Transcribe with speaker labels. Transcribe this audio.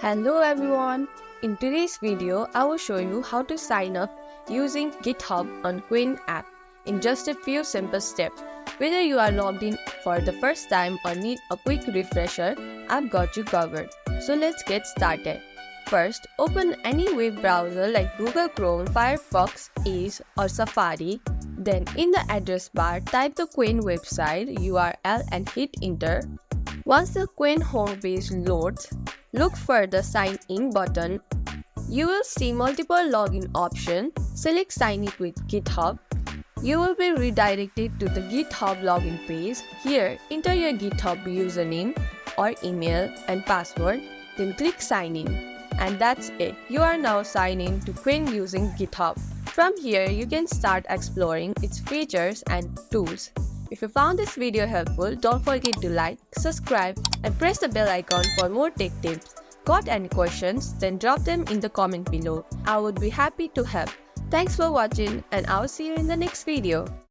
Speaker 1: Hello everyone! In today's video, I will show you how to sign up using GitHub on Qwen app in just a few simple steps. Whether you are logged in for the first time or need a quick refresher, I've got you covered. So let's get started. First, open any web browser like Google Chrome, Firefox, Edge or Safari. Then in the address bar, type the Qwen website URL and hit enter. Once the Qwen homepage loads, look for the Sign In button. You will see multiple login options. Select Sign In with GitHub. You will be redirected to the GitHub login page. Here, enter your GitHub username or email and password, then click Sign In. And that's it. You are now signed in to Qwen using GitHub. From here, you can start exploring its features and tools. If you found this video helpful, don't forget to like, subscribe, and press the bell icon for more tech tips. Got any questions? Then drop them in the comment below. I would be happy to help. Thanks for watching, and I'll see you in the next video.